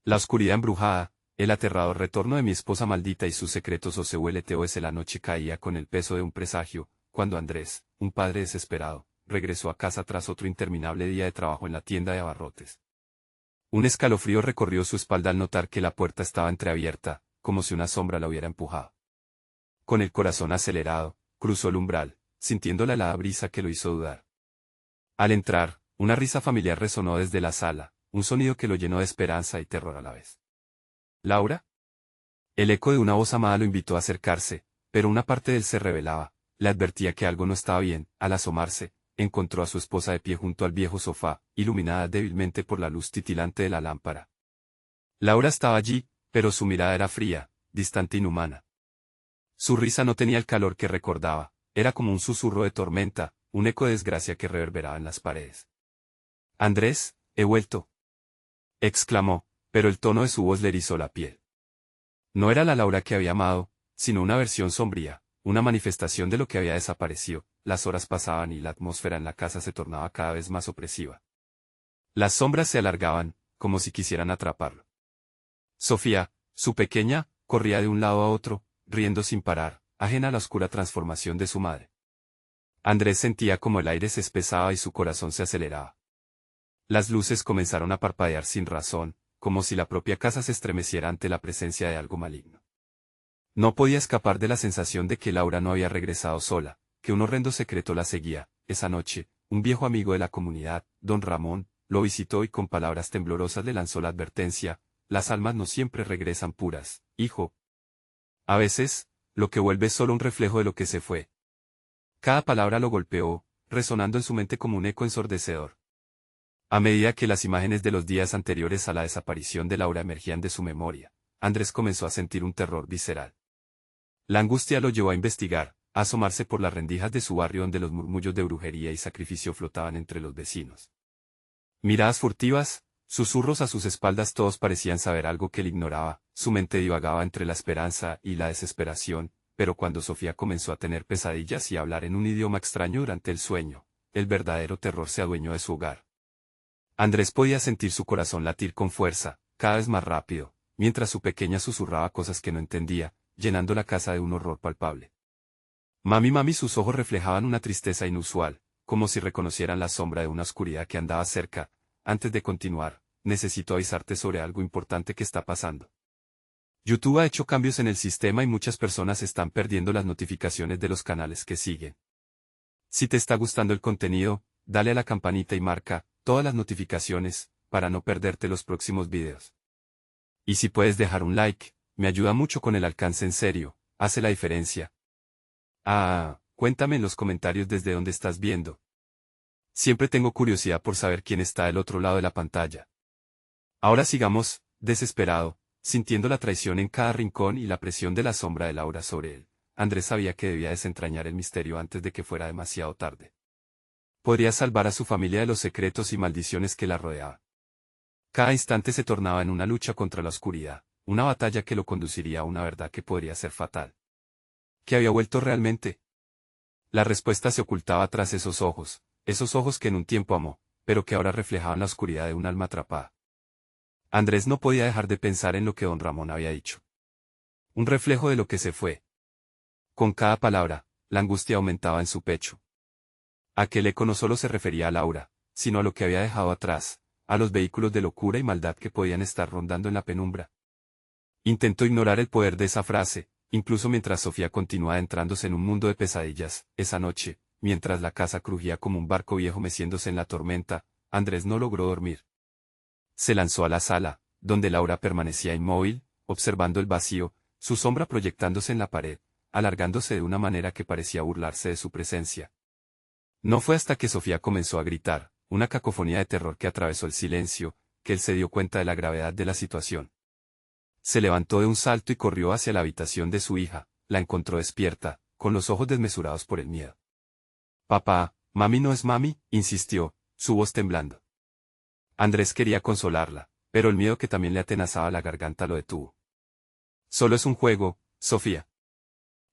La oscuridad embrujada, el aterrador retorno de mi esposa maldita y sus secretos OSULTOS. La noche caía con el peso de un presagio, cuando Andrés, un padre desesperado, regresó a casa tras otro interminable día de trabajo en la tienda de abarrotes. Un escalofrío recorrió su espalda al notar que la puerta estaba entreabierta, como si una sombra la hubiera empujado. Con el corazón acelerado, cruzó el umbral, sintiendo la helada brisa que lo hizo dudar. Al entrar, una risa familiar resonó desde la sala, un sonido que lo llenó de esperanza y terror a la vez. ¿Laura? El eco de una voz amada lo invitó a acercarse, pero una parte de él se rebelaba, le advertía que algo no estaba bien. Al asomarse, encontró a su esposa de pie junto al viejo sofá, iluminada débilmente por la luz titilante de la lámpara. Laura estaba allí, pero su mirada era fría, distante e inhumana. Su risa no tenía el calor que recordaba, era como un susurro de tormenta, un eco de desgracia que reverberaba en las paredes. Andrés, he vuelto, exclamó, pero el tono de su voz le erizó la piel. No era la Laura que había amado, sino una versión sombría, una manifestación de lo que había desaparecido. Las horas pasaban y la atmósfera en la casa se tornaba cada vez más opresiva. Las sombras se alargaban, como si quisieran atraparlo. Sofía, su pequeña, corría de un lado a otro, riendo sin parar, ajena a la oscura transformación de su madre. Andrés sentía como el aire se espesaba y su corazón se aceleraba. Las luces comenzaron a parpadear sin razón, como si la propia casa se estremeciera ante la presencia de algo maligno. No podía escapar de la sensación de que Laura no había regresado sola, que un horrendo secreto la seguía. Esa noche, un viejo amigo de la comunidad, don Ramón, lo visitó y con palabras temblorosas le lanzó la advertencia: las almas no siempre regresan puras, hijo. A veces, lo que vuelve es solo un reflejo de lo que se fue. Cada palabra lo golpeó, resonando en su mente como un eco ensordecedor. A medida que las imágenes de los días anteriores a la desaparición de Laura emergían de su memoria, Andrés comenzó a sentir un terror visceral. La angustia lo llevó a investigar, a asomarse por las rendijas de su barrio donde los murmullos de brujería y sacrificio flotaban entre los vecinos. Miradas furtivas, susurros a sus espaldas, todos parecían saber algo que él ignoraba. Su mente divagaba entre la esperanza y la desesperación, pero cuando Sofía comenzó a tener pesadillas y a hablar en un idioma extraño durante el sueño, el verdadero terror se adueñó de su hogar. Andrés podía sentir su corazón latir con fuerza, cada vez más rápido, mientras su pequeña susurraba cosas que no entendía, llenando la casa de un horror palpable. Mami, mami, sus ojos reflejaban una tristeza inusual, como si reconocieran la sombra de una oscuridad que andaba cerca. Antes de continuar, necesito avisarte sobre algo importante que está pasando. YouTube ha hecho cambios en el sistema y muchas personas están perdiendo las notificaciones de los canales que siguen. Si te está gustando el contenido, dale a la campanita y marca todas las notificaciones, para no perderte los próximos videos. Y si puedes dejar un like, me ayuda mucho con el alcance, en serio, hace la diferencia. Cuéntame en los comentarios desde dónde estás viendo. Siempre tengo curiosidad por saber quién está del otro lado de la pantalla. Ahora sigamos, desesperado, sintiendo la traición en cada rincón y la presión de la sombra de Laura sobre él. Andrés sabía que debía desentrañar el misterio antes de que fuera demasiado tarde. Podría salvar a su familia de los secretos y maldiciones que la rodeaban. Cada instante se tornaba en una lucha contra la oscuridad, una batalla que lo conduciría a una verdad que podría ser fatal. ¿Qué había vuelto realmente? La respuesta se ocultaba tras esos ojos que en un tiempo amó, pero que ahora reflejaban la oscuridad de un alma atrapada. Andrés no podía dejar de pensar en lo que don Ramón había dicho. Un reflejo de lo que se fue. Con cada palabra, la angustia aumentaba en su pecho. Aquel eco no solo se refería a Laura, sino a lo que había dejado atrás, a los vehículos de locura y maldad que podían estar rondando en la penumbra. Intentó ignorar el poder de esa frase, incluso mientras Sofía continuaba adentrándose en un mundo de pesadillas. Esa noche, mientras la casa crujía como un barco viejo meciéndose en la tormenta, Andrés no logró dormir. Se lanzó a la sala, donde Laura permanecía inmóvil, observando el vacío, su sombra proyectándose en la pared, alargándose de una manera que parecía burlarse de su presencia. No fue hasta que Sofía comenzó a gritar, una cacofonía de terror que atravesó el silencio, que él se dio cuenta de la gravedad de la situación. Se levantó de un salto y corrió hacia la habitación de su hija. La encontró despierta, con los ojos desmesurados por el miedo. Papá, mami no es mami, insistió, su voz temblando. Andrés quería consolarla, pero el miedo que también le atenazaba la garganta lo detuvo. Solo es un juego, Sofía.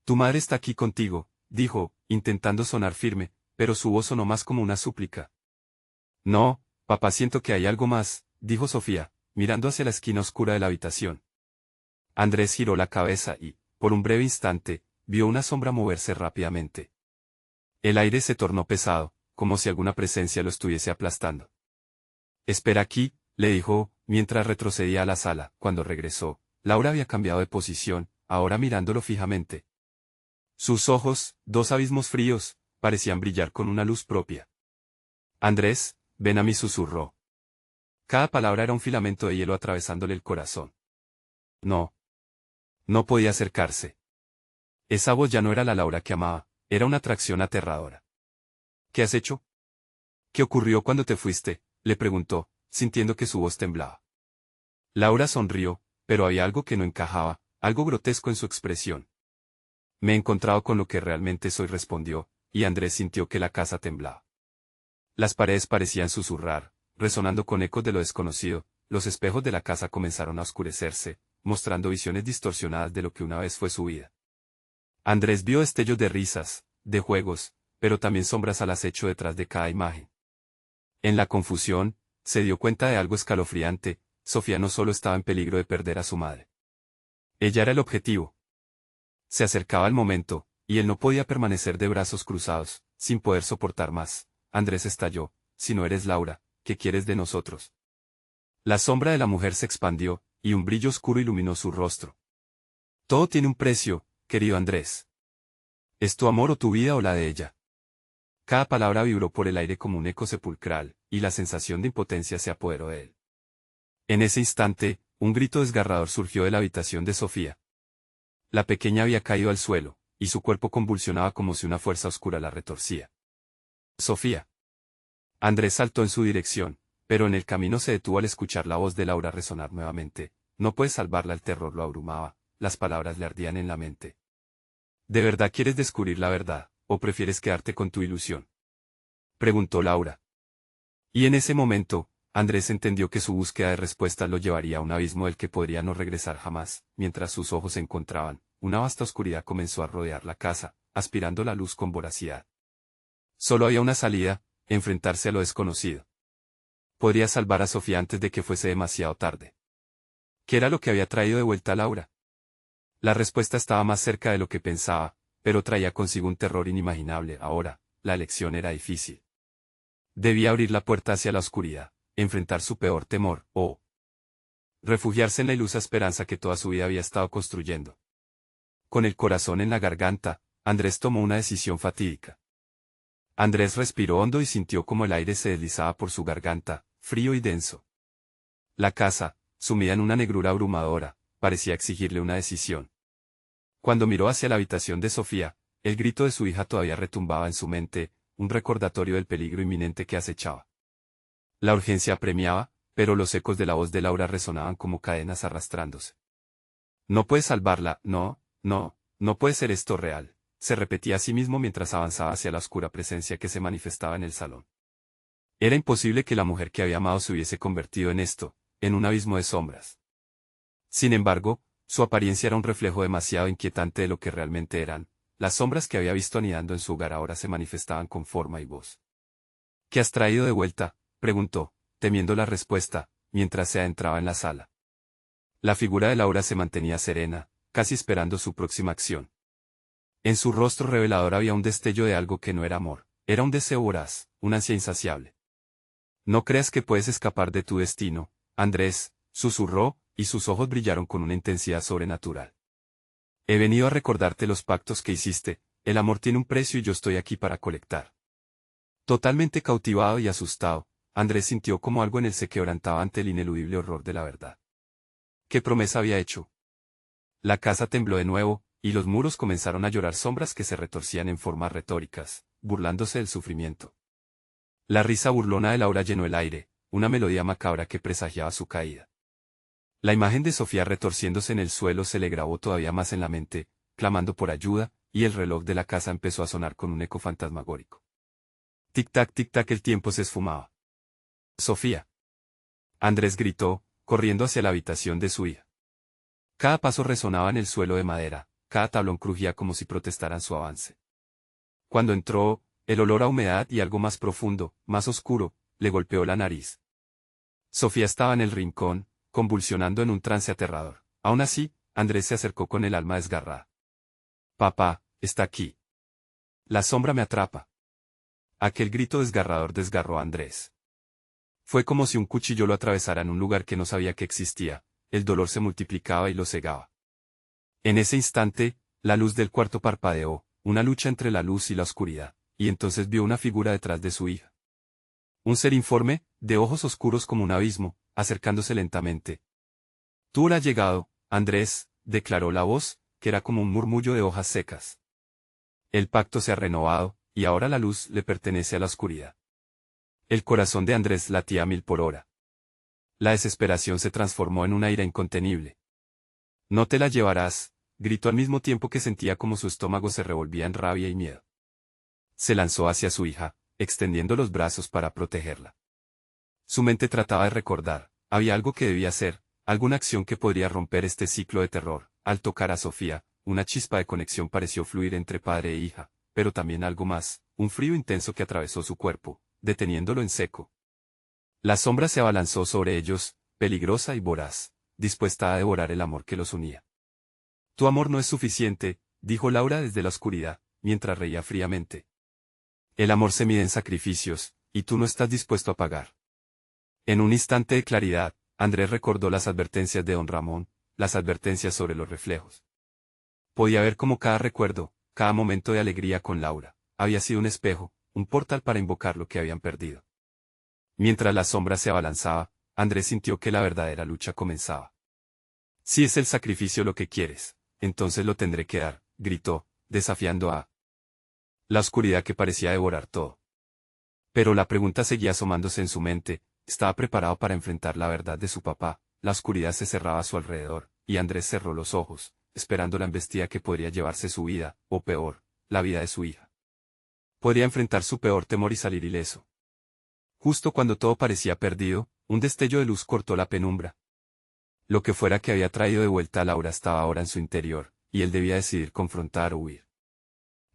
Tu madre está aquí contigo, dijo, intentando sonar firme, pero su voz sonó más como una súplica. No, papá, siento que hay algo más, dijo Sofía, mirando hacia la esquina oscura de la habitación. Andrés giró la cabeza y, por un breve instante, vio una sombra moverse rápidamente. El aire se tornó pesado, como si alguna presencia lo estuviese aplastando. «Espera aquí», le dijo, mientras retrocedía a la sala. Cuando regresó, Laura había cambiado de posición, ahora mirándolo fijamente. Sus ojos, dos abismos fríos, parecían brillar con una luz propia. «Andrés, ven a mí», susurró. Cada palabra era un filamento de hielo atravesándole el corazón. No. No podía acercarse. Esa voz ya no era la Laura que amaba, era una atracción aterradora. «¿Qué has hecho? ¿Qué ocurrió cuando te fuiste?», le preguntó, sintiendo que su voz temblaba. Laura sonrió, pero había algo que no encajaba, algo grotesco en su expresión. «Me he encontrado con lo que realmente soy», respondió, y Andrés sintió que la casa temblaba. Las paredes parecían susurrar, resonando con ecos de lo desconocido, los espejos de la casa comenzaron a oscurecerse, mostrando visiones distorsionadas de lo que una vez fue su vida. Andrés vio destellos de risas, de juegos, pero también sombras al acecho detrás de cada imagen. En la confusión, se dio cuenta de algo escalofriante: Sofía no solo estaba en peligro de perder a su madre. Ella era el objetivo. Se acercaba el momento, y él no podía permanecer de brazos cruzados, sin poder soportar más. Andrés estalló: «Si no eres Laura, ¿qué quieres de nosotros?». La sombra de la mujer se expandió, y un brillo oscuro iluminó su rostro. «Todo tiene un precio, querido Andrés. ¿Es tu amor o tu vida o la de ella?». Cada palabra vibró por el aire como un eco sepulcral, y la sensación de impotencia se apoderó de él. En ese instante, un grito desgarrador surgió de la habitación de Sofía. La pequeña había caído al suelo, y su cuerpo convulsionaba como si una fuerza oscura la retorcía. «Sofía». Andrés saltó en su dirección, pero en el camino se detuvo al escuchar la voz de Laura resonar nuevamente. «No puedes salvarla». El terror lo abrumaba, las palabras le ardían en la mente. «¿De verdad quieres descubrir la verdad, o prefieres quedarte con tu ilusión?», preguntó Laura. Y en ese momento, Andrés entendió que su búsqueda de respuestas lo llevaría a un abismo del que podría no regresar jamás. Mientras sus ojos se encontraban, una vasta oscuridad comenzó a rodear la casa, aspirando la luz con voracidad. Solo había una salida: enfrentarse a lo desconocido. Podría salvar a Sofía antes de que fuese demasiado tarde. ¿Qué era lo que había traído de vuelta a Laura? La respuesta estaba más cerca de lo que pensaba, pero traía consigo un terror inimaginable. Ahora, la elección era difícil. Debía abrir la puerta hacia la oscuridad, enfrentar su peor temor, o refugiarse en la ilusa esperanza que toda su vida había estado construyendo. Con el corazón en la garganta, Andrés tomó una decisión fatídica. Andrés respiró hondo y sintió como el aire se deslizaba por su garganta, frío y denso. La casa, sumida en una negrura abrumadora, parecía exigirle una decisión. Cuando miró hacia la habitación de Sofía, el grito de su hija todavía retumbaba en su mente, un recordatorio del peligro inminente que acechaba. La urgencia apremiaba, pero los ecos de la voz de Laura resonaban como cadenas arrastrándose. «No puedes salvarla, no, no, no puede ser esto real», se repetía a sí mismo mientras avanzaba hacia la oscura presencia que se manifestaba en el salón. Era imposible que la mujer que había amado se hubiese convertido en esto, en un abismo de sombras. Sin embargo, su apariencia era un reflejo demasiado inquietante de lo que realmente eran. Las sombras que había visto anidando en su hogar ahora se manifestaban con forma y voz. «¿Qué has traído de vuelta?», preguntó, temiendo la respuesta, mientras se adentraba en la sala. La figura de Laura se mantenía serena, casi esperando su próxima acción. En su rostro revelador había un destello de algo que no era amor, era un deseo voraz, una ansia insaciable. «No creas que puedes escapar de tu destino, Andrés», susurró, y sus ojos brillaron con una intensidad sobrenatural. «He venido a recordarte los pactos que hiciste. El amor tiene un precio y yo estoy aquí para colectar». Totalmente cautivado y asustado, Andrés sintió como algo en él se quebrantaba ante el ineludible horror de la verdad. ¿Qué promesa había hecho? La casa tembló de nuevo, y los muros comenzaron a llorar sombras que se retorcían en formas retóricas, burlándose del sufrimiento. La risa burlona de Laura llenó el aire, una melodía macabra que presagiaba su caída. La imagen de Sofía retorciéndose en el suelo se le grabó todavía más en la mente, clamando por ayuda, y el reloj de la casa empezó a sonar con un eco fantasmagórico. Tic-tac, el tiempo se esfumaba. «Sofía». Andrés gritó, corriendo hacia la habitación de su hija. Cada paso resonaba en el suelo de madera, cada tablón crujía como si protestaran su avance. Cuando entró, el olor a humedad y algo más profundo, más oscuro, le golpeó la nariz. Sofía estaba en el rincón, convulsionando en un trance aterrador. Aún así, Andrés se acercó con el alma desgarrada. Papá, está aquí. La sombra me atrapa. Aquel grito desgarrador desgarró a Andrés. Fue como si un cuchillo lo atravesara en un lugar que no sabía que existía, el dolor se multiplicaba y lo cegaba. En ese instante, la luz del cuarto parpadeó, una lucha entre la luz y la oscuridad, y entonces vio una figura detrás de su hija. Un ser informe, de ojos oscuros como un abismo, acercándose lentamente. Tú has llegado, Andrés, declaró la voz, que era como un murmullo de hojas secas. El pacto se ha renovado, y ahora la luz le pertenece a la oscuridad. El corazón de Andrés latía a 1000 por hora. La desesperación se transformó en una ira incontenible. No te la llevarás, gritó al mismo tiempo que sentía como su estómago se revolvía en rabia y miedo. Se lanzó hacia su hija, extendiendo los brazos para protegerla. Su mente trataba de recordar, había algo que debía hacer, alguna acción que podría romper este ciclo de terror. Al tocar a Sofía, una chispa de conexión pareció fluir entre padre e hija, pero también algo más, un frío intenso que atravesó su cuerpo, deteniéndolo en seco. La sombra se abalanzó sobre ellos, peligrosa y voraz, dispuesta a devorar el amor que los unía. Tu amor no es suficiente, dijo Laura desde la oscuridad, mientras reía fríamente. El amor se mide en sacrificios, y tú no estás dispuesto a pagar. En un instante de claridad, Andrés recordó las advertencias de don Ramón, las advertencias sobre los reflejos. Podía ver cómo cada recuerdo, cada momento de alegría con Laura, había sido un espejo, un portal para invocar lo que habían perdido. Mientras la sombra se abalanzaba, Andrés sintió que la verdadera lucha comenzaba. Si es el sacrificio lo que quieres, entonces lo tendré que dar, gritó, desafiando a la oscuridad que parecía devorar todo. Pero la pregunta seguía asomándose en su mente, estaba preparado para enfrentar la verdad de su papá. La oscuridad se cerraba a su alrededor, y Andrés cerró los ojos, esperando la embestida que podría llevarse su vida, o peor, la vida de su hija. Podría enfrentar su peor temor y salir ileso. Justo cuando todo parecía perdido, un destello de luz cortó la penumbra. Lo que fuera que había traído de vuelta a Laura estaba ahora en su interior, y él debía decidir confrontar o huir.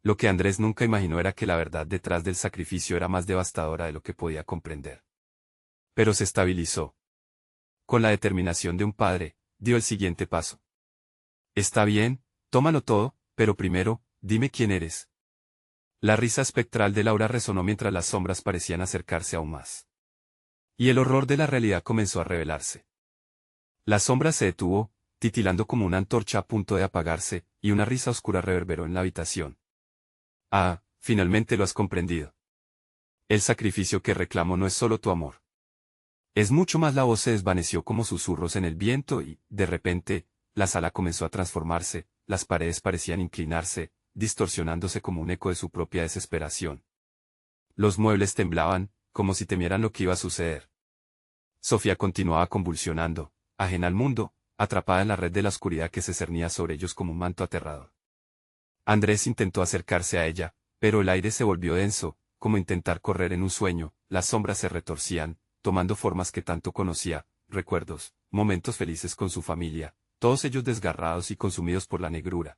Lo que Andrés nunca imaginó era que la verdad detrás del sacrificio era más devastadora de lo que podía comprender. Pero se estabilizó. Con la determinación de un padre, dio el siguiente paso. Está bien, tómalo todo, pero primero, dime quién eres. La risa espectral de Laura resonó mientras las sombras parecían acercarse aún más. Y el horror de la realidad comenzó a revelarse. La sombra se detuvo, titilando como una antorcha a punto de apagarse, y una risa oscura reverberó en la habitación. Ah, finalmente lo has comprendido. El sacrificio que reclamo no es solo tu amor. Es mucho más. La voz se desvaneció como susurros en el viento y, de repente, la sala comenzó a transformarse, las paredes parecían inclinarse, distorsionándose como un eco de su propia desesperación. Los muebles temblaban, como si temieran lo que iba a suceder. Sofía continuaba convulsionando, ajena al mundo, atrapada en la red de la oscuridad que se cernía sobre ellos como un manto aterrador. Andrés intentó acercarse a ella, pero el aire se volvió denso, como intentar correr en un sueño. Las sombras se retorcían, tomando formas que tanto conocía, recuerdos, momentos felices con su familia, todos ellos desgarrados y consumidos por la negrura.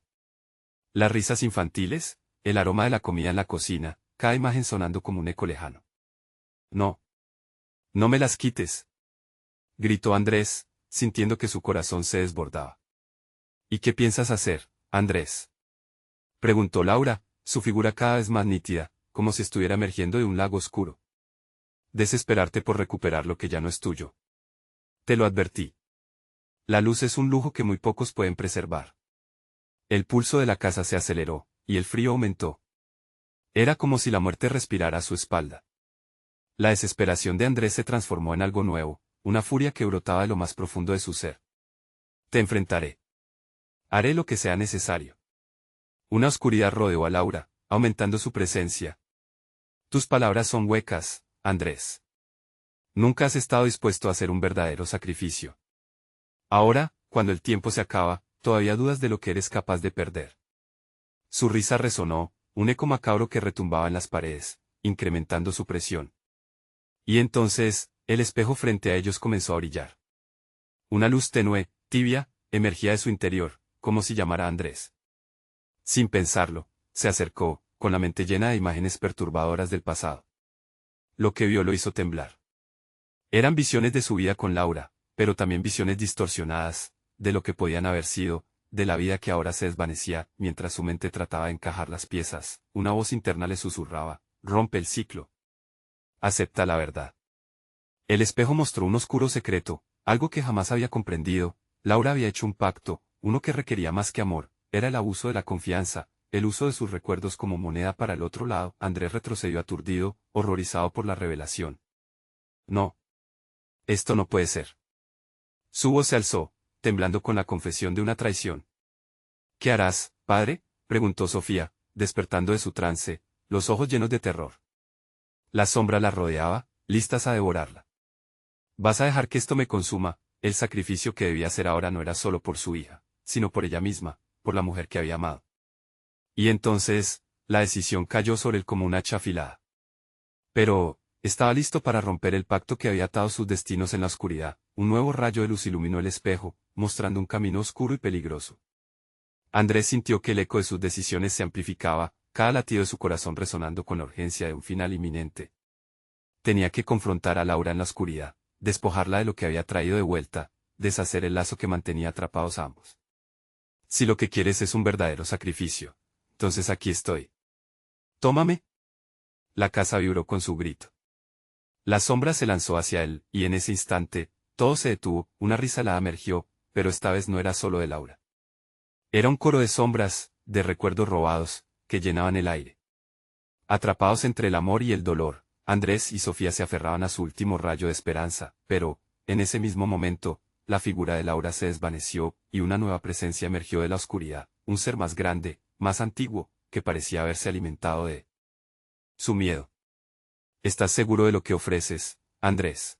Las risas infantiles, el aroma de la comida en la cocina, cada imagen sonando como un eco lejano. No. No me las quites, gritó Andrés, sintiendo que su corazón se desbordaba. ¿Y qué piensas hacer, Andrés? Preguntó Laura, su figura cada vez más nítida, como si estuviera emergiendo de un lago oscuro. Desesperarte por recuperar lo que ya no es tuyo. Te lo advertí. La luz es un lujo que muy pocos pueden preservar. El pulso de la casa se aceleró, y el frío aumentó. Era como si la muerte respirara a su espalda. La desesperación de Andrés se transformó en algo nuevo, una furia que brotaba de lo más profundo de su ser. Te enfrentaré. Haré lo que sea necesario. Una oscuridad rodeó a Laura, aumentando su presencia. Tus palabras son huecas, Andrés. Nunca has estado dispuesto a hacer un verdadero sacrificio. Ahora, cuando el tiempo se acaba, todavía dudas de lo que eres capaz de perder. Su risa resonó, un eco macabro que retumbaba en las paredes, incrementando su presión. Y entonces, el espejo frente a ellos comenzó a brillar. Una luz tenue, tibia, emergía de su interior, como si llamara a Andrés. Sin pensarlo, se acercó, con la mente llena de imágenes perturbadoras del pasado. Lo que vio lo hizo temblar. Eran visiones de su vida con Laura, pero también visiones distorsionadas, de lo que podían haber sido, de la vida que ahora se desvanecía, mientras su mente trataba de encajar las piezas. Una voz interna le susurraba: rompe el ciclo. Acepta la verdad. El espejo mostró un oscuro secreto, algo que jamás había comprendido. Laura había hecho un pacto, uno que requería más que amor, era el abuso de la confianza, el uso de sus recuerdos como moneda para el otro lado. Andrés retrocedió aturdido, horrorizado por la revelación. No. Esto no puede ser. Su voz se alzó, temblando con la confesión de una traición. ¿Qué harás, padre?, preguntó Sofía, despertando de su trance, los ojos llenos de terror. La sombra la rodeaba, listas a devorarla. ¿Vas a dejar que esto me consuma? El sacrificio que debía hacer ahora no era solo por su hija, sino por ella misma, por la mujer que había amado. Y entonces, la decisión cayó sobre él como una hacha afilada. Pero, estaba listo para romper el pacto que había atado sus destinos en la oscuridad. Un nuevo rayo de luz iluminó el espejo, mostrando un camino oscuro y peligroso. Andrés sintió que el eco de sus decisiones se amplificaba, cada latido de su corazón resonando con la urgencia de un final inminente. Tenía que confrontar a Laura en la oscuridad, despojarla de lo que había traído de vuelta, deshacer el lazo que mantenía atrapados a ambos. Si lo que quieres es un verdadero sacrificio, entonces aquí estoy. Tómame. La casa vibró con su grito. La sombra se lanzó hacia él, y en ese instante, todo se detuvo. Una risa helada emergió, pero esta vez no era solo de Laura. Era un coro de sombras, de recuerdos robados, que llenaban el aire. Atrapados entre el amor y el dolor, Andrés y Sofía se aferraban a su último rayo de esperanza, pero, en ese mismo momento, la figura de Laura se desvaneció, y una nueva presencia emergió de la oscuridad, un ser más grande, más antiguo, que parecía haberse alimentado de su miedo. ¿Estás seguro de lo que ofreces, Andrés?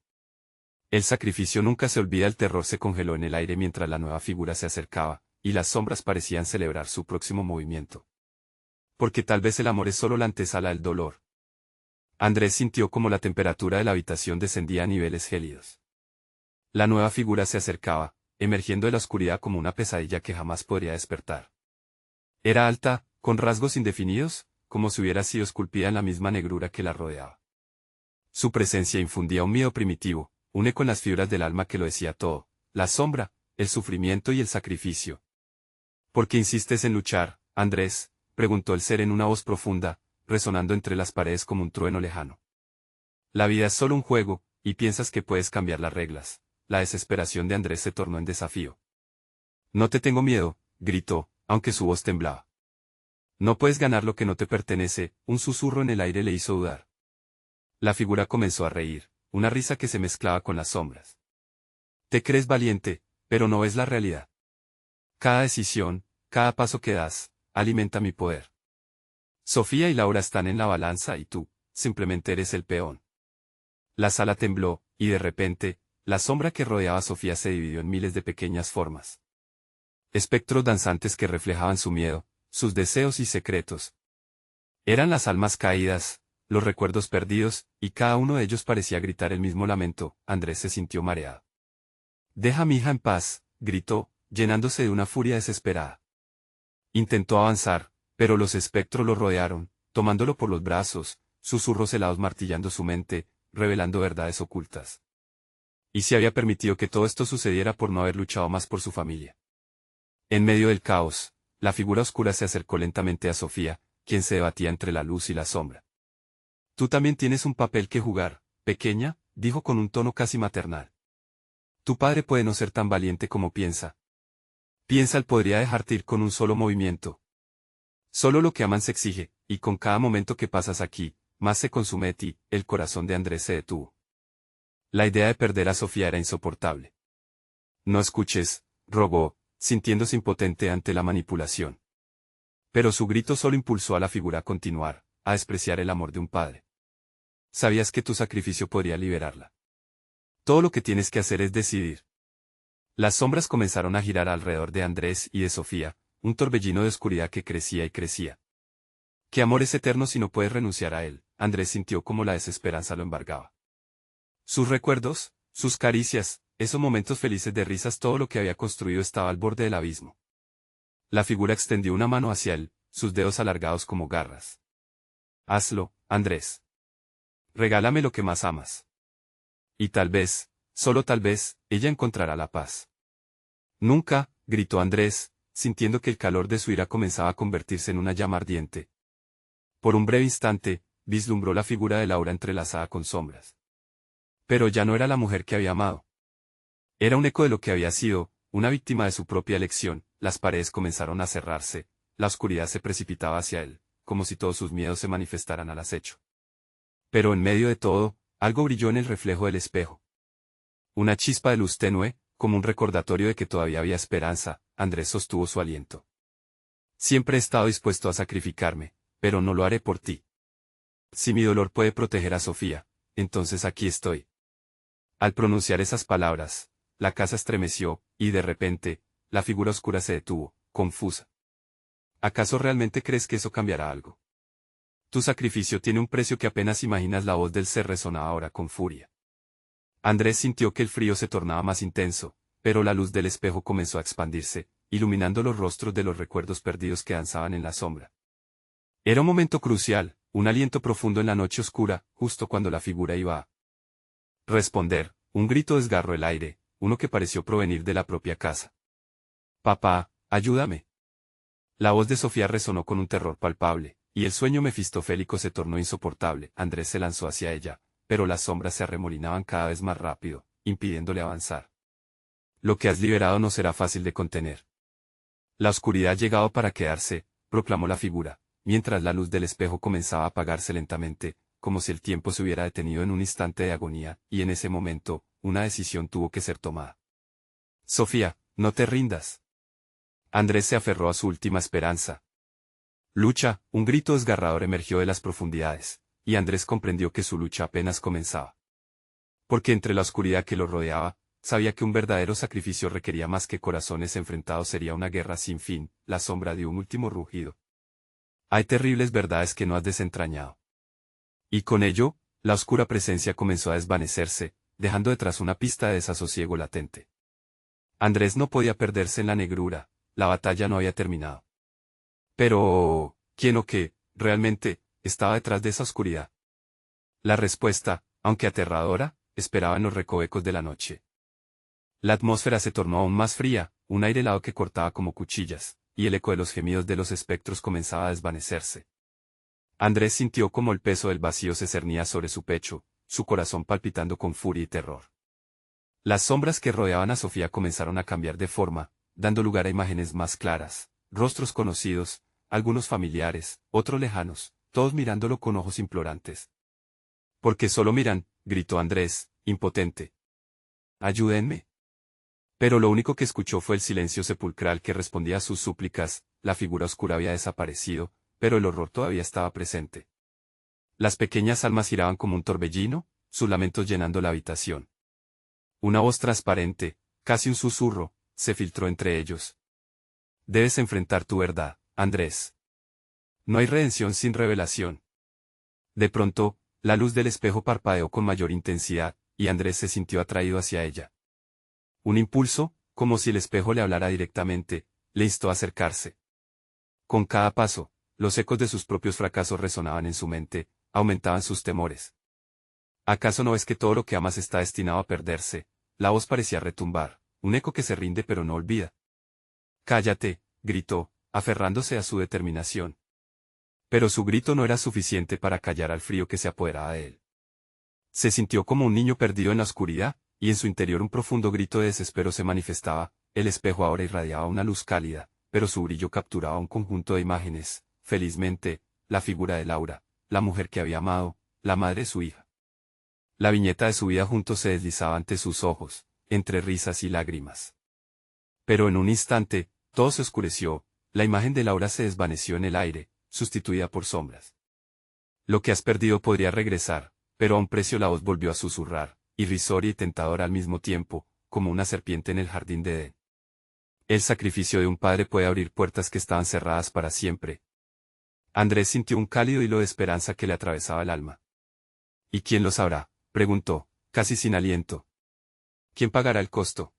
El sacrificio nunca se olvida. El terror se congeló en el aire mientras la nueva figura se acercaba, y las sombras parecían celebrar su próximo movimiento. Porque tal vez el amor es solo la antesala del dolor. Andrés sintió como la temperatura de la habitación descendía a niveles gélidos. La nueva figura se acercaba, emergiendo de la oscuridad como una pesadilla que jamás podría despertar. Era alta, con rasgos indefinidos, como si hubiera sido esculpida en la misma negrura que la rodeaba. Su presencia infundía un miedo primitivo, un eco en las fibras del alma que lo decía todo: la sombra, el sufrimiento y el sacrificio. ¿Por qué insistes en luchar, Andrés?, preguntó el ser en una voz profunda, resonando entre las paredes como un trueno lejano. La vida es solo un juego, y piensas que puedes cambiar las reglas. La desesperación de Andrés se tornó en desafío. No te tengo miedo, gritó, aunque su voz temblaba. No puedes ganar lo que no te pertenece. Un susurro en el aire le hizo dudar. La figura comenzó a reír, una risa que se mezclaba con las sombras. Te crees valiente, pero no ves la realidad. Cada decisión, cada paso que das, alimenta mi poder. Sofía y Laura están en la balanza y tú, simplemente eres el peón. La sala tembló, y de repente, la sombra que rodeaba a Sofía se dividió en miles de pequeñas formas. Espectros danzantes que reflejaban su miedo, sus deseos y secretos. Eran las almas caídas, los recuerdos perdidos, y cada uno de ellos parecía gritar el mismo lamento. Andrés se sintió mareado. Deja a mi hija en paz, gritó, llenándose de una furia desesperada. Intentó avanzar, pero los espectros lo rodearon, tomándolo por los brazos, susurros helados martillando su mente, revelando verdades ocultas. Y se había permitido que todo esto sucediera por no haber luchado más por su familia. En medio del caos, la figura oscura se acercó lentamente a Sofía, quien se debatía entre la luz y la sombra. Tú también tienes un papel que jugar, pequeña, dijo con un tono casi maternal. Tu padre puede no ser tan valiente como piensa. Piensa, él podría dejarte ir con un solo movimiento. Solo lo que aman se exige, y con cada momento que pasas aquí, más se consume de ti. El corazón de Andrés se detuvo. La idea de perder a Sofía era insoportable. No escuches, rogó, sintiéndose impotente ante la manipulación. Pero su grito solo impulsó a la figura a continuar, a despreciar el amor de un padre. Sabías que tu sacrificio podría liberarla. Todo lo que tienes que hacer es decidir. Las sombras comenzaron a girar alrededor de Andrés y de Sofía, un torbellino de oscuridad que crecía y crecía. ¿Qué amor es eterno si no puedes renunciar a él? Andrés sintió como la desesperanza lo embargaba. Sus recuerdos, sus caricias, esos momentos felices de risas, todo lo que había construido estaba al borde del abismo. La figura extendió una mano hacia él, sus dedos alargados como garras. Hazlo, Andrés. Regálame lo que más amas. Y tal vez, Solo tal vez, ella encontrará la paz. Nunca, gritó Andrés, sintiendo que el calor de su ira comenzaba a convertirse en una llama ardiente. Por un breve instante, vislumbró la figura de Laura entrelazada con sombras. Pero ya no era la mujer que había amado. Era un eco de lo que había sido, una víctima de su propia elección. Las paredes comenzaron a cerrarse, la oscuridad se precipitaba hacia él, como si todos sus miedos se manifestaran al acecho. Pero en medio de todo, algo brilló en el reflejo del espejo. Una chispa de luz tenue, como un recordatorio de que todavía había esperanza. Andrés sostuvo su aliento. Siempre he estado dispuesto a sacrificarme, pero no lo haré por ti. Si mi dolor puede proteger a Sofía, entonces aquí estoy. Al pronunciar esas palabras, la casa estremeció, y de repente, la figura oscura se detuvo, confusa. ¿Acaso realmente crees que eso cambiará algo? Tu sacrificio tiene un precio que apenas imaginas. La voz del ser resonaba ahora con furia. Andrés sintió que el frío se tornaba más intenso, pero la luz del espejo comenzó a expandirse, iluminando los rostros de los recuerdos perdidos que danzaban en la sombra. Era un momento crucial, un aliento profundo en la noche oscura, justo cuando la figura iba a responder. Un grito desgarró el aire, uno que pareció provenir de la propia casa. Papá, ayúdame. La voz de Sofía resonó con un terror palpable, y el sueño mefistofélico se tornó insoportable. Andrés se lanzó hacia ella, pero las sombras se arremolinaban cada vez más rápido, impidiéndole avanzar. Lo que has liberado no será fácil de contener. La oscuridad ha llegado para quedarse, proclamó la figura, mientras la luz del espejo comenzaba a apagarse lentamente, como si el tiempo se hubiera detenido en un instante de agonía, y en ese momento, una decisión tuvo que ser tomada. Sofía, no te rindas. Andrés se aferró a su última esperanza. Lucha, un grito desgarrador emergió de las profundidades, y Andrés comprendió que su lucha apenas comenzaba. Porque entre la oscuridad que lo rodeaba, sabía que un verdadero sacrificio requería más que corazones enfrentados. Sería una guerra sin fin. La sombra dio un último rugido. Hay terribles verdades que no has desentrañado. Y con ello, la oscura presencia comenzó a desvanecerse, dejando detrás una pista de desasosiego latente. Andrés no podía perderse en la negrura, la batalla no había terminado. Pero, ¿quién o qué, realmente, estaba detrás de esa oscuridad? La respuesta, aunque aterradora, esperaba en los recovecos de la noche. La atmósfera se tornó aún más fría, un aire helado que cortaba como cuchillas, y el eco de los gemidos de los espectros comenzaba a desvanecerse. Andrés sintió como el peso del vacío se cernía sobre su pecho, su corazón palpitando con furia y terror. Las sombras que rodeaban a Sofía comenzaron a cambiar de forma, dando lugar a imágenes más claras, rostros conocidos, algunos familiares, otros lejanos, todos mirándolo con ojos implorantes. «Porque solo miran», gritó Andrés, impotente. «Ayúdenme». Pero lo único que escuchó fue el silencio sepulcral que respondía a sus súplicas. La figura oscura había desaparecido, pero el horror todavía estaba presente. Las pequeñas almas giraban como un torbellino, sus lamentos llenando la habitación. Una voz transparente, casi un susurro, se filtró entre ellos. «Debes enfrentar tu verdad, Andrés. No hay redención sin revelación». De pronto, la luz del espejo parpadeó con mayor intensidad, y Andrés se sintió atraído hacia ella. Un impulso, como si el espejo le hablara directamente, le instó a acercarse. Con cada paso, los ecos de sus propios fracasos resonaban en su mente, aumentaban sus temores. ¿Acaso no ves que todo lo que amas está destinado a perderse? La voz parecía retumbar, un eco que se rinde pero no olvida. «Cállate», gritó, aferrándose a su determinación. Pero su grito no era suficiente para callar al frío que se apoderaba de él. Se sintió como un niño perdido en la oscuridad, y en su interior un profundo grito de desespero se manifestaba. El espejo ahora irradiaba una luz cálida, pero su brillo capturaba un conjunto de imágenes. Felizmente, la figura de Laura, la mujer que había amado, la madre de su hija. La viñeta de su vida juntos se deslizaba ante sus ojos, entre risas y lágrimas. Pero en un instante, todo se oscureció, la imagen de Laura se desvaneció en el aire, sustituida por sombras. «Lo que has perdido podría regresar», pero a un precio. La voz volvió a susurrar, irrisoria y tentadora al mismo tiempo, como una serpiente en el jardín de Edén. «El sacrificio de un padre puede abrir puertas que estaban cerradas para siempre». Andrés sintió un cálido hilo de esperanza que le atravesaba el alma. «¿Y quién lo sabrá?», preguntó, casi sin aliento. «¿Quién pagará el costo?».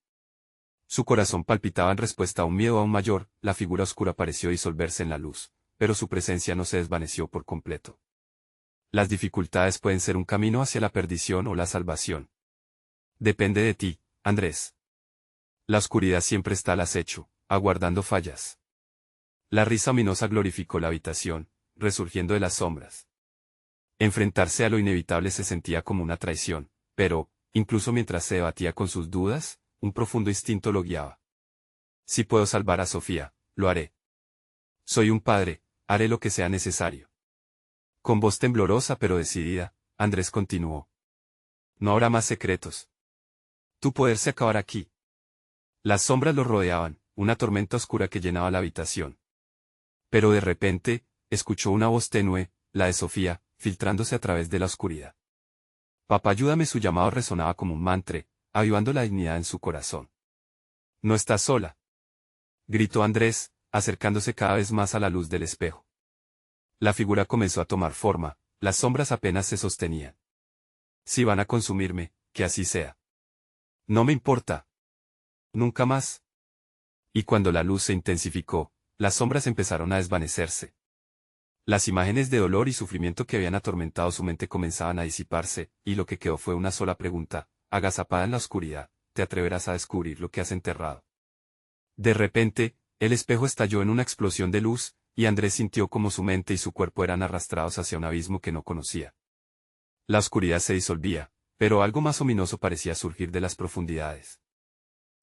Su corazón palpitaba en respuesta a un miedo aún mayor. La figura oscura pareció disolverse en la luz, pero su presencia no se desvaneció por completo. Las dificultades pueden ser un camino hacia la perdición o la salvación. Depende de ti, Andrés. La oscuridad siempre está al acecho, aguardando fallas. La risa ominosa glorificó la habitación, resurgiendo de las sombras. Enfrentarse a lo inevitable se sentía como una traición, pero, incluso mientras se debatía con sus dudas, un profundo instinto lo guiaba. Si puedo salvar a Sofía, lo haré. Soy un padre, haré lo que sea necesario. Con voz temblorosa pero decidida, Andrés continuó. No habrá más secretos. Tu poder se acabará aquí. Las sombras lo rodeaban, una tormenta oscura que llenaba la habitación. Pero de repente, escuchó una voz tenue, la de Sofía, filtrándose a través de la oscuridad. Papá, ayúdame. Su llamado resonaba como un mantra, avivando la dignidad en su corazón. No estás sola, gritó Andrés, acercándose cada vez más a la luz del espejo. La figura comenzó a tomar forma, las sombras apenas se sostenían. Si van a consumirme, que así sea. No me importa. Nunca más. Y cuando la luz se intensificó, las sombras empezaron a desvanecerse. Las imágenes de dolor y sufrimiento que habían atormentado su mente comenzaban a disiparse, y lo que quedó fue una sola pregunta, agazapada en la oscuridad: ¿te atreverás a descubrir lo que has enterrado? De repente, el espejo estalló en una explosión de luz, y Andrés sintió como su mente y su cuerpo eran arrastrados hacia un abismo que no conocía. La oscuridad se disolvía, pero algo más ominoso parecía surgir de las profundidades.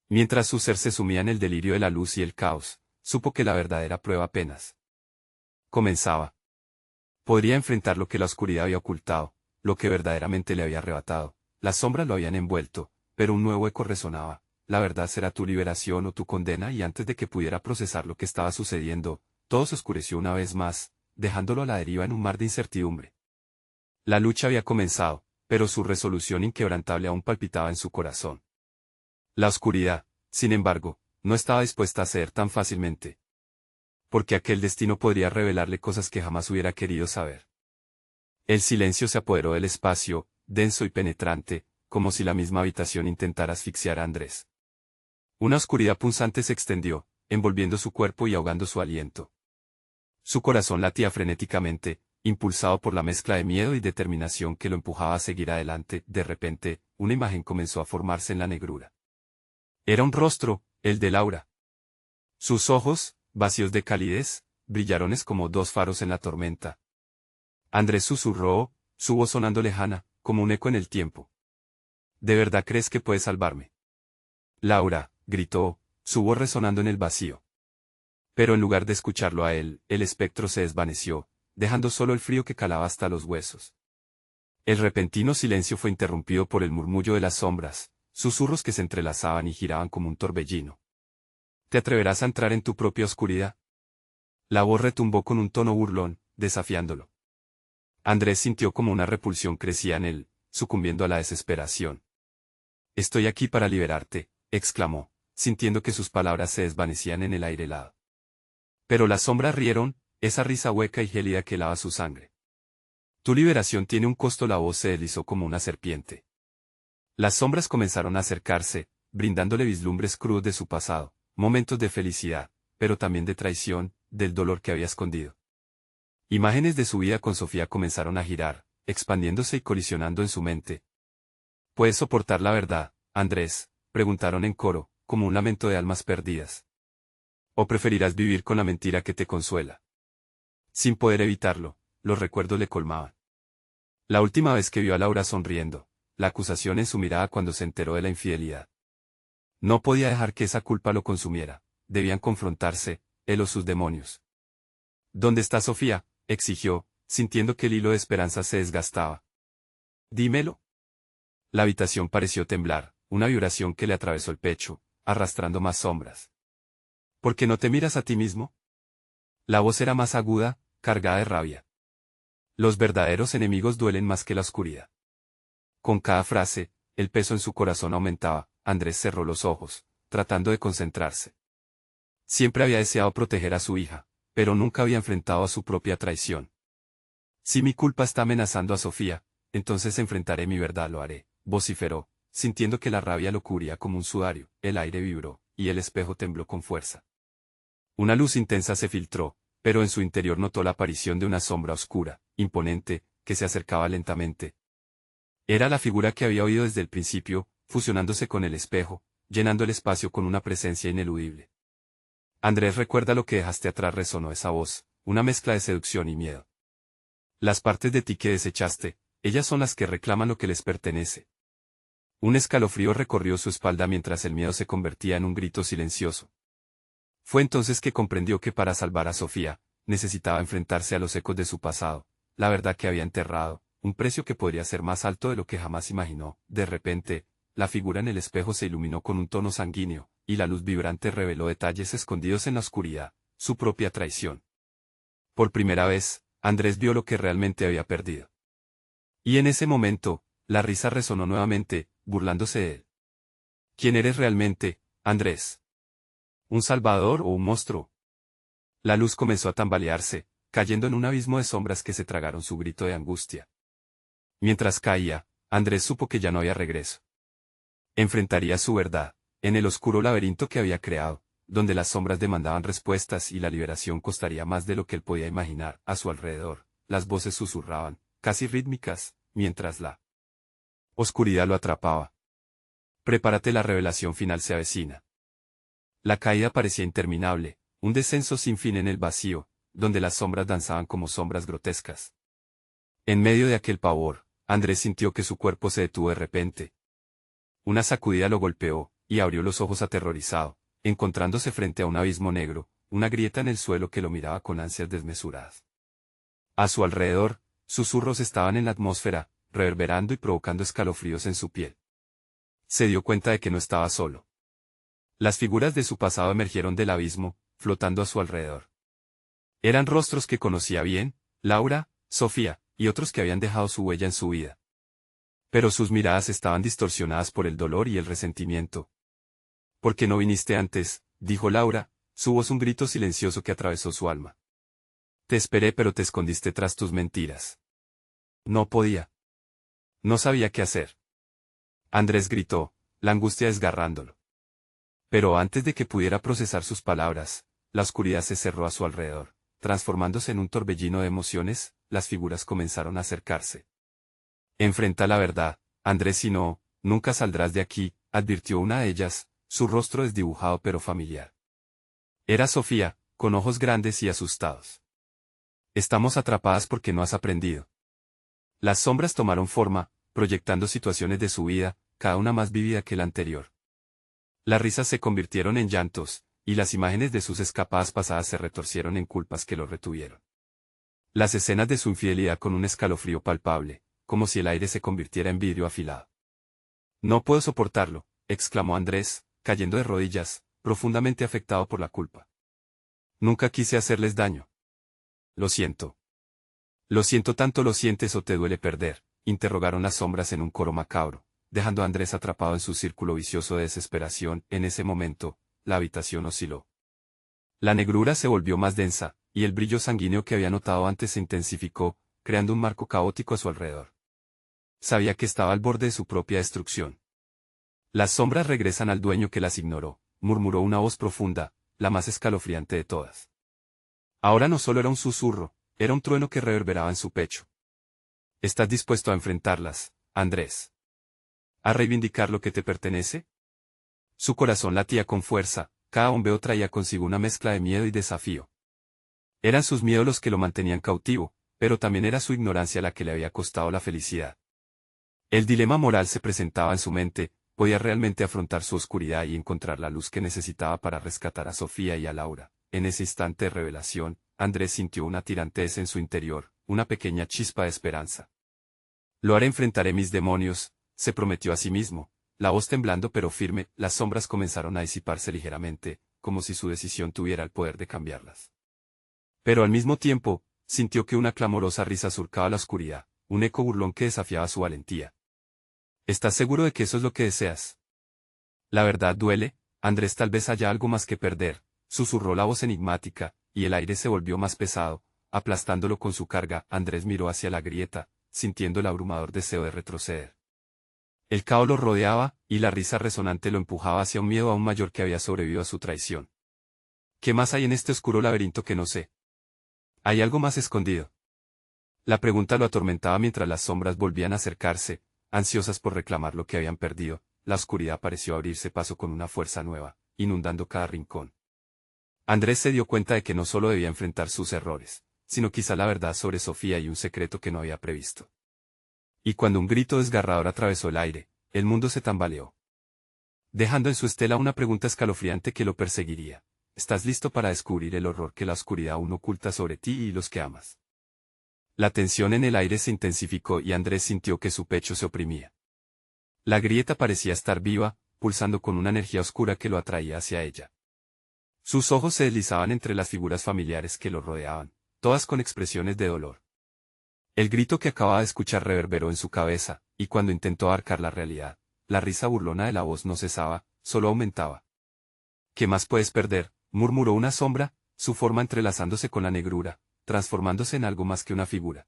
Mientras su ser se sumía en el delirio de la luz y el caos, supo que la verdadera prueba apenas comenzaba. Podría enfrentar lo que la oscuridad había ocultado, lo que verdaderamente le había arrebatado. Las sombras lo habían envuelto, pero un nuevo eco resonaba: la verdad será tu liberación o tu condena. Y antes de que pudiera procesar lo que estaba sucediendo, todo se oscureció una vez más, dejándolo a la deriva en un mar de incertidumbre. La lucha había comenzado, pero su resolución inquebrantable aún palpitaba en su corazón. La oscuridad, sin embargo, no estaba dispuesta a ceder tan fácilmente. Porque aquel destino podría revelarle cosas que jamás hubiera querido saber. El silencio se apoderó del espacio, denso y penetrante, como si la misma habitación intentara asfixiar a Andrés. Una oscuridad punzante se extendió, envolviendo su cuerpo y ahogando su aliento. Su corazón latía frenéticamente, impulsado por la mezcla de miedo y determinación que lo empujaba a seguir adelante. De repente, una imagen comenzó a formarse en la negrura. Era un rostro, el de Laura. Sus ojos, vacíos de calidez, brillaron como dos faros en la tormenta. Andrés susurró, su voz sonando lejana, como un eco en el tiempo. ¿De verdad crees que puedes salvarme? Laura, gritó, su voz resonando en el vacío. Pero en lugar de escucharlo a él, el espectro se desvaneció, dejando solo el frío que calaba hasta los huesos. El repentino silencio fue interrumpido por el murmullo de las sombras, susurros que se entrelazaban y giraban como un torbellino. ¿Te atreverás a entrar en tu propia oscuridad? La voz retumbó con un tono burlón, desafiándolo. Andrés sintió como una repulsión crecía en él, sucumbiendo a la desesperación. Estoy aquí para liberarte, exclamó, sintiendo que sus palabras se desvanecían en el aire helado. Pero las sombras rieron, esa risa hueca y gélida que helaba su sangre. Tu liberación tiene un costo. La voz se deslizó como una serpiente. Las sombras comenzaron a acercarse, brindándole vislumbres crudos de su pasado, momentos de felicidad, pero también de traición, del dolor que había escondido. Imágenes de su vida con Sofía comenzaron a girar, expandiéndose y colisionando en su mente. ¿Puedes soportar la verdad, Andrés?, preguntaron en coro, como un lamento de almas perdidas. ¿O preferirás vivir con la mentira que te consuela? Sin poder evitarlo, los recuerdos le colmaban. La última vez que vio a Laura sonriendo, la acusación en su mirada cuando se enteró de la infidelidad. No podía dejar que esa culpa lo consumiera, debían confrontarse, él o sus demonios. ¿Dónde está Sofía?, exigió, sintiendo que el hilo de esperanza se desgastaba. Dímelo. La habitación pareció temblar, una vibración que le atravesó el pecho, arrastrando más sombras. ¿Por qué no te miras a ti mismo? La voz era más aguda, cargada de rabia. Los verdaderos enemigos duelen más que la oscuridad. Con cada frase, el peso en su corazón aumentaba. Andrés cerró los ojos, tratando de concentrarse. Siempre había deseado proteger a su hija, pero nunca había enfrentado a su propia traición. Si mi culpa está amenazando a Sofía, entonces enfrentaré mi verdad. Lo haré, vociferó, sintiendo que la rabia lo cubría como un sudario. El aire vibró, y el espejo tembló con fuerza. Una luz intensa se filtró, pero en su interior notó la aparición de una sombra oscura, imponente, que se acercaba lentamente. Era la figura que había oído desde el principio, fusionándose con el espejo, llenando el espacio con una presencia ineludible. Andrés, recuerda lo que dejaste atrás, resonó esa voz, una mezcla de seducción y miedo. Las partes de ti que desechaste, ellas son las que reclaman lo que les pertenece. Un escalofrío recorrió su espalda mientras el miedo se convertía en un grito silencioso. Fue entonces que comprendió que para salvar a Sofía, necesitaba enfrentarse a los ecos de su pasado, la verdad que había enterrado, un precio que podría ser más alto de lo que jamás imaginó. De repente, la figura en el espejo se iluminó con un tono sanguíneo, y la luz vibrante reveló detalles escondidos en la oscuridad, su propia traición. Por primera vez, Andrés vio lo que realmente había perdido. Y en ese momento, la risa resonó nuevamente, burlándose de él. ¿Quién eres realmente, Andrés? ¿Un salvador o un monstruo? La luz comenzó a tambalearse, cayendo en un abismo de sombras que se tragaron su grito de angustia. Mientras caía, Andrés supo que ya no había regreso. Enfrentaría su verdad, en el oscuro laberinto que había creado, donde las sombras demandaban respuestas y la liberación costaría más de lo que él podía imaginar. A su alrededor, las voces susurraban, casi rítmicas, mientras la oscuridad lo atrapaba. Prepárate, la revelación final se avecina. La caída parecía interminable, un descenso sin fin en el vacío, donde las sombras danzaban como sombras grotescas. En medio de aquel pavor, Andrés sintió que su cuerpo se detuvo de repente. Una sacudida lo golpeó, y abrió los ojos aterrorizado, encontrándose frente a un abismo negro, una grieta en el suelo que lo miraba con ansias desmesuradas. A su alrededor, susurros estaban en la atmósfera, reverberando y provocando escalofríos en su piel. Se dio cuenta de que no estaba solo. Las figuras de su pasado emergieron del abismo, flotando a su alrededor. Eran rostros que conocía bien, Laura, Sofía, y otros que habían dejado su huella en su vida. Pero sus miradas estaban distorsionadas por el dolor y el resentimiento. ¿Por qué no viniste antes?, dijo Laura, su voz un grito silencioso que atravesó su alma. Te esperé, pero te escondiste tras tus mentiras. No podía. No sabía qué hacer. Andrés gritó, la angustia desgarrándolo. Pero antes de que pudiera procesar sus palabras, la oscuridad se cerró a su alrededor, transformándose en un torbellino de emociones. Las figuras comenzaron a acercarse. Enfrenta la verdad, Andrés, si no, nunca saldrás de aquí, advirtió una de ellas, su rostro desdibujado pero familiar. Era Sofía, con ojos grandes y asustados. Estamos atrapadas porque no has aprendido. Las sombras tomaron forma, proyectando situaciones de su vida, cada una más vívida que la anterior. Las risas se convirtieron en llantos, y las imágenes de sus escapadas pasadas se retorcieron en culpas que lo retuvieron. Las escenas de su infidelidad con un escalofrío palpable, como si el aire se convirtiera en vidrio afilado. No puedo soportarlo, exclamó Andrés, cayendo de rodillas, profundamente afectado por la culpa. Nunca quise hacerles daño. Lo siento. Lo siento tanto. ¿Lo sientes o te duele perder?, interrogaron las sombras en un coro macabro, dejando a Andrés atrapado en su círculo vicioso de desesperación. En ese momento, la habitación osciló. La negrura se volvió más densa, y el brillo sanguíneo que había notado antes se intensificó, creando un marco caótico a su alrededor. Sabía que estaba al borde de su propia destrucción. Las sombras regresan al dueño que las ignoró, murmuró una voz profunda, la más escalofriante de todas. Ahora no solo era un susurro, era un trueno que reverberaba en su pecho. ¿Estás dispuesto a enfrentarlas, Andrés? ¿A reivindicar lo que te pertenece? Su corazón latía con fuerza, cada bombeo traía consigo una mezcla de miedo y desafío. Eran sus miedos los que lo mantenían cautivo, pero también era su ignorancia la que le había costado la felicidad. El dilema moral se presentaba en su mente, podía realmente afrontar su oscuridad y encontrar la luz que necesitaba para rescatar a Sofía y a Laura. En ese instante de revelación, Andrés sintió una tirantez en su interior, una pequeña chispa de esperanza. Lo haré, enfrentaré mis demonios, se prometió a sí mismo, la voz temblando pero firme. Las sombras comenzaron a disiparse ligeramente, como si su decisión tuviera el poder de cambiarlas. Pero al mismo tiempo, sintió que una clamorosa risa surcaba la oscuridad, un eco burlón que desafiaba su valentía. ¿Estás seguro de que eso es lo que deseas? La verdad duele, Andrés, tal vez haya algo más que perder, susurró la voz enigmática, y el aire se volvió más pesado, aplastándolo con su carga. Andrés miró hacia la grieta, sintiendo el abrumador deseo de retroceder. El caos lo rodeaba, y la risa resonante lo empujaba hacia un miedo aún mayor que había sobrevivido a su traición. ¿Qué más hay en este oscuro laberinto que no sé? ¿Hay algo más escondido? La pregunta lo atormentaba mientras las sombras volvían a acercarse, ansiosas por reclamar lo que habían perdido. la oscuridad pareció abrirse paso con una fuerza nueva, inundando cada rincón. Andrés se dio cuenta de que no solo debía enfrentar sus errores, sino quizá la verdad sobre Sofía y un secreto que no había previsto. Y cuando un grito desgarrador atravesó el aire, el mundo se tambaleó, dejando en su estela una pregunta escalofriante que lo perseguiría. ¿Estás listo para descubrir el horror que la oscuridad aún oculta sobre ti y los que amas? La tensión en el aire se intensificó y Andrés sintió que su pecho se oprimía. La grieta parecía estar viva, pulsando con una energía oscura que lo atraía hacia ella. Sus ojos se deslizaban entre las figuras familiares que lo rodeaban, todas con expresiones de dolor. El grito que acababa de escuchar reverberó en su cabeza, y cuando intentó abarcar la realidad, la risa burlona de la voz no cesaba, solo aumentaba. ¿Qué más puedes perder?, murmuró una sombra, su forma entrelazándose con la negrura, transformándose en algo más que una figura.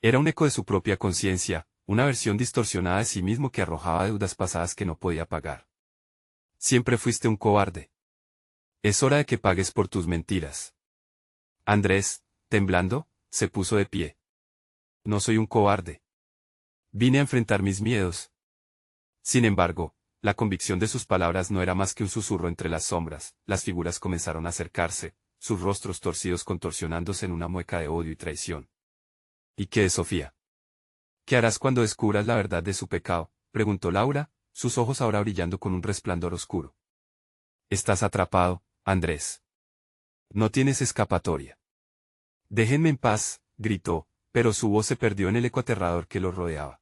Era un eco de su propia conciencia, una versión distorsionada de sí mismo que arrojaba deudas pasadas que no podía pagar. Siempre fuiste un cobarde. Es hora de que pagues por tus mentiras. Andrés, temblando, se puso de pie. No soy un cobarde. Vine a enfrentar mis miedos. Sin embargo, la convicción de sus palabras no era más que un susurro entre las sombras. Las figuras comenzaron a acercarse, sus rostros torcidos contorsionándose en una mueca de odio y traición. ¿Y qué es Sofía? ¿Qué harás cuando descubras la verdad de su pecado?, preguntó Laura, sus ojos ahora brillando con un resplandor oscuro. Estás atrapado, Andrés. No tienes escapatoria. Déjenme en paz, gritó, pero su voz se perdió en el eco aterrador que lo rodeaba.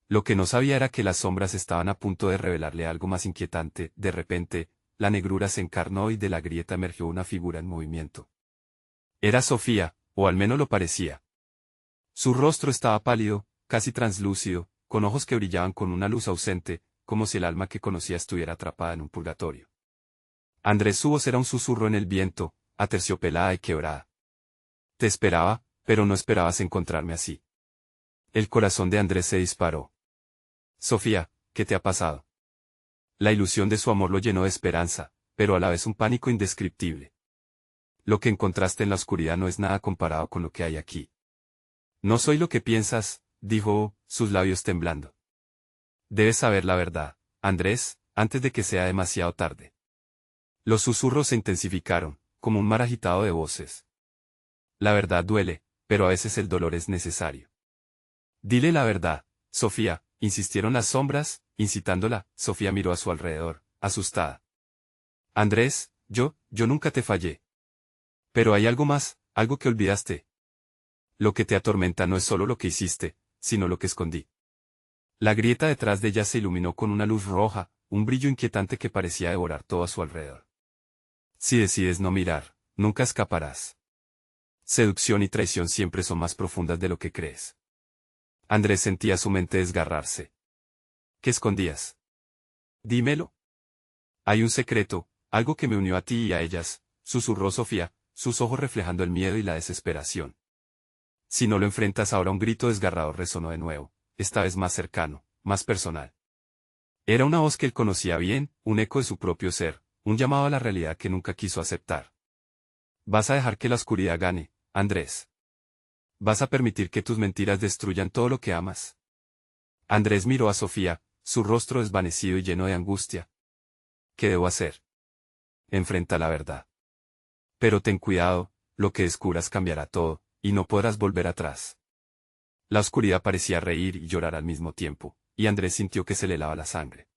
Lo que no sabía era que las sombras estaban a punto de revelarle algo más inquietante. De repente, la negrura se encarnó y de la grieta emergió una figura en movimiento. Era Sofía, o al menos lo parecía. Su rostro estaba pálido, casi translúcido, con ojos que brillaban con una luz ausente, como si el alma que conocía estuviera atrapada en un purgatorio. Andrés, su voz era un susurro en el viento, aterciopelada y quebrada. Te esperaba, pero no esperabas encontrarme así. El corazón de Andrés se disparó. Sofía, ¿qué te ha pasado? La ilusión de su amor lo llenó de esperanza, pero a la vez un pánico indescriptible. Lo que encontraste en la oscuridad no es nada comparado con lo que hay aquí. No soy lo que piensas, dijo, sus labios temblando. Debes saber la verdad, Andrés, antes de que sea demasiado tarde. Los susurros se intensificaron, como un mar agitado de voces. La verdad duele, pero a veces el dolor es necesario. Dile la verdad, Sofía, insistieron las sombras, incitándola. Sofía miró a su alrededor, asustada. Andrés, yo nunca te fallé. Pero hay algo más, algo que olvidaste. Lo que te atormenta no es solo lo que hiciste, sino lo que escondí. La grieta detrás de ella se iluminó con una luz roja, un brillo inquietante que parecía devorar todo a su alrededor. Si decides no mirar, nunca escaparás. Seducción y traición siempre son más profundas de lo que crees. Andrés sentía su mente desgarrarse. ¿Qué escondías? Dímelo. Hay un secreto, algo que me unió a ti y a ellas, susurró Sofía, sus ojos reflejando el miedo y la desesperación. Si no lo enfrentas ahora, un grito desgarrador resonó de nuevo, esta vez más cercano, más personal. Era una voz que él conocía bien, un eco de su propio ser, un llamado a la realidad que nunca quiso aceptar. Vas a dejar que la oscuridad gane, Andrés. Vas a permitir que tus mentiras destruyan todo lo que amas. Andrés miró a Sofía, su rostro desvanecido y lleno de angustia. ¿Qué debo hacer? Enfrenta la verdad. Pero ten cuidado, lo que descubras cambiará todo, y no podrás volver atrás. La oscuridad parecía reír y llorar al mismo tiempo, y Andrés sintió que se le helaba la sangre.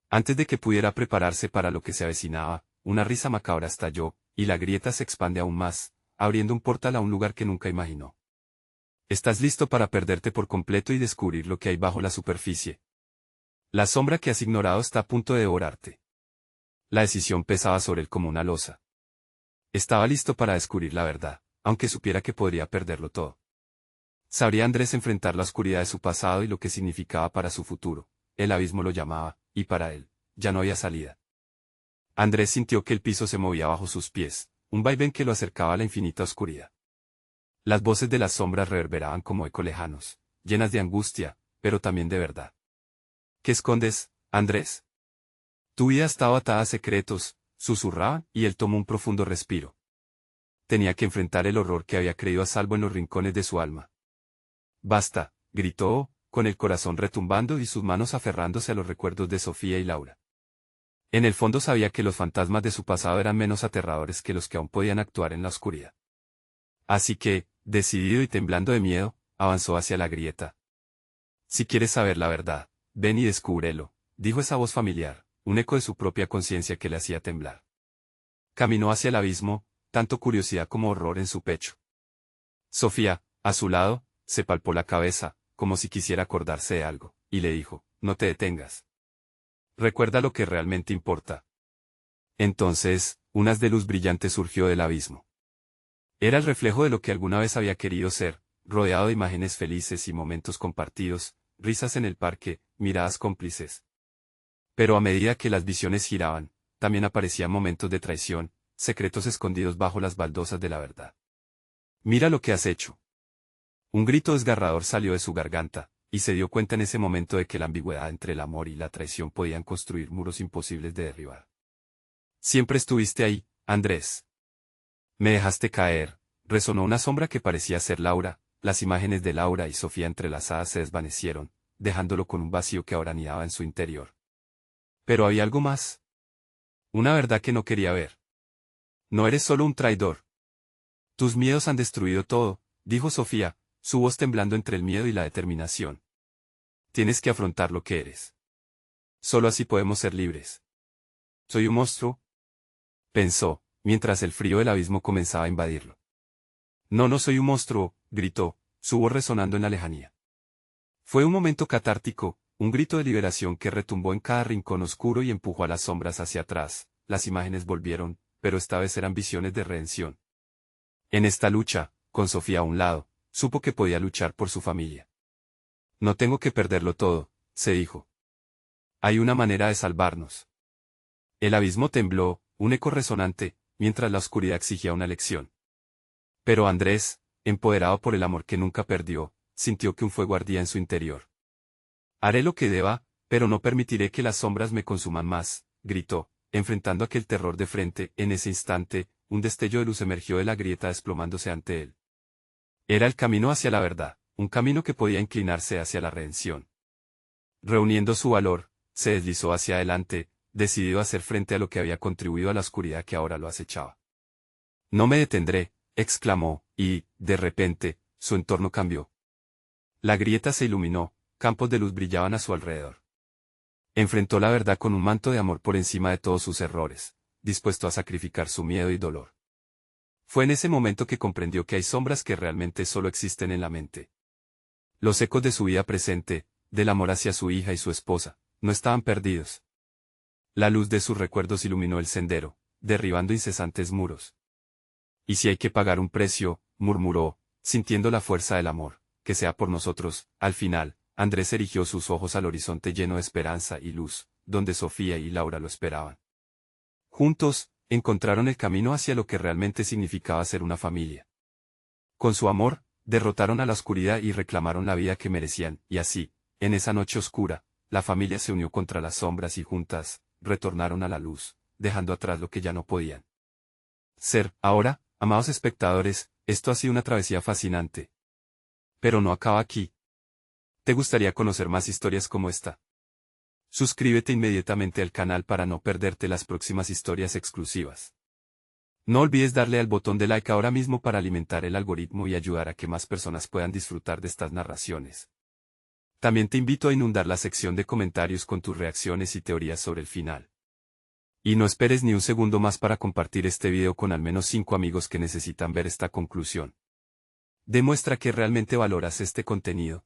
Antes de que pudiera prepararse para lo que se avecinaba, una risa macabra estalló, y la grieta se expande aún más, abriendo un portal a un lugar que nunca imaginó. Estás listo para perderte por completo y descubrir lo que hay bajo la superficie. La sombra que has ignorado está a punto de devorarte. La decisión pesaba sobre él como una losa. Estaba listo para descubrir la verdad, aunque supiera que podría perderlo todo. ¿Sabría Andrés enfrentar la oscuridad de su pasado y lo que significaba para su futuro? El abismo lo llamaba, y para él, ya no había salida. Andrés sintió que el piso se movía bajo sus pies, un vaivén que lo acercaba a la infinita oscuridad. Las voces de las sombras reverberaban como eco lejanos, llenas de angustia, pero también de verdad. ¿Qué escondes, Andrés? Tu vida estaba atada a secretos, susurraban, y él tomó un profundo respiro. Tenía que enfrentar el horror que había creído a salvo en los rincones de su alma. Basta, gritó, con el corazón retumbando y sus manos aferrándose a los recuerdos de Sofía y Laura. En el fondo sabía que los fantasmas de su pasado eran menos aterradores que los que aún podían actuar en la oscuridad. Así que, decidido y temblando de miedo, avanzó hacia la grieta. Si quieres saber la verdad, ven y descúbrelo, dijo esa voz familiar, un eco de su propia conciencia que le hacía temblar. Caminó hacia el abismo, tanto curiosidad como horror en su pecho. Sofía, a su lado, se palpó la cabeza, como si quisiera acordarse de algo, y le dijo, no te detengas. Recuerda lo que realmente importa. Entonces, un haz de luz brillante surgió del abismo. Era el reflejo de lo que alguna vez había querido ser, rodeado de imágenes felices y momentos compartidos, risas en el parque, miradas cómplices. Pero a medida que las visiones giraban, también aparecían momentos de traición, secretos escondidos bajo las baldosas de la verdad. Mira lo que has hecho. Un grito desgarrador salió de su garganta, y se dio cuenta en ese momento de que la ambigüedad entre el amor y la traición podían construir muros imposibles de derribar. Siempre estuviste ahí, Andrés. Me dejaste caer, resonó una sombra que parecía ser Laura, las imágenes de Laura y Sofía entrelazadas se desvanecieron, dejándolo con un vacío que ahora anidaba en su interior. Pero había algo más. Una verdad que no quería ver. No eres solo un traidor. Tus miedos han destruido todo, dijo Sofía, su voz temblando entre el miedo y la determinación. Tienes que afrontar lo que eres. Solo así podemos ser libres. ¿Soy un monstruo?, pensó, mientras el frío del abismo comenzaba a invadirlo. No, no soy un monstruo, gritó, su voz resonando en la lejanía. Fue un momento catártico, un grito de liberación que retumbó en cada rincón oscuro y empujó a las sombras hacia atrás. Las imágenes volvieron, pero esta vez eran visiones de redención. En esta lucha, con Sofía a un lado, supo que podía luchar por su familia. No tengo que perderlo todo, se dijo. Hay una manera de salvarnos. El abismo tembló, un eco resonante, mientras la oscuridad exigía una lección. Pero Andrés, empoderado por el amor que nunca perdió, sintió que un fuego ardía en su interior. Haré lo que deba, pero no permitiré que las sombras me consuman más, gritó, enfrentando aquel terror de frente. En ese instante, un destello de luz emergió de la grieta desplomándose ante él. Era el camino hacia la verdad, un camino que podía inclinarse hacia la redención. Reuniendo su valor, se deslizó hacia adelante, decidido a hacer frente a lo que había contribuido a la oscuridad que ahora lo acechaba. No me detendré, exclamó, y, de repente, su entorno cambió. La grieta se iluminó, campos de luz brillaban a su alrededor. Enfrentó la verdad con un manto de amor por encima de todos sus errores, dispuesto a sacrificar su miedo y dolor. Fue en ese momento que comprendió que hay sombras que realmente solo existen en la mente. Los ecos de su vida presente, del amor hacia su hija y su esposa, no estaban perdidos. La luz de sus recuerdos iluminó el sendero, derribando incesantes muros. Y si hay que pagar un precio, murmuró, sintiendo la fuerza del amor, que sea por nosotros. Al final, Andrés erigió sus ojos al horizonte lleno de esperanza y luz, donde Sofía y Laura lo esperaban. Juntos, encontraron el camino hacia lo que realmente significaba ser una familia. Con su amor, derrotaron a la oscuridad y reclamaron la vida que merecían, y así, en esa noche oscura, la familia se unió contra las sombras y juntas, retornaron a la luz, dejando atrás lo que ya no podían ser. Ahora, amados espectadores, esto ha sido una travesía fascinante. Pero no acaba aquí. ¿Te gustaría conocer más historias como esta? Suscríbete inmediatamente al canal para no perderte las próximas historias exclusivas. No olvides darle al botón de like ahora mismo para alimentar el algoritmo y ayudar a que más personas puedan disfrutar de estas narraciones. También te invito a inundar la sección de comentarios con tus reacciones y teorías sobre el final. Y no esperes ni un segundo más para compartir este video con al menos 5 amigos que necesitan ver esta conclusión. Demuestra que realmente valoras este contenido.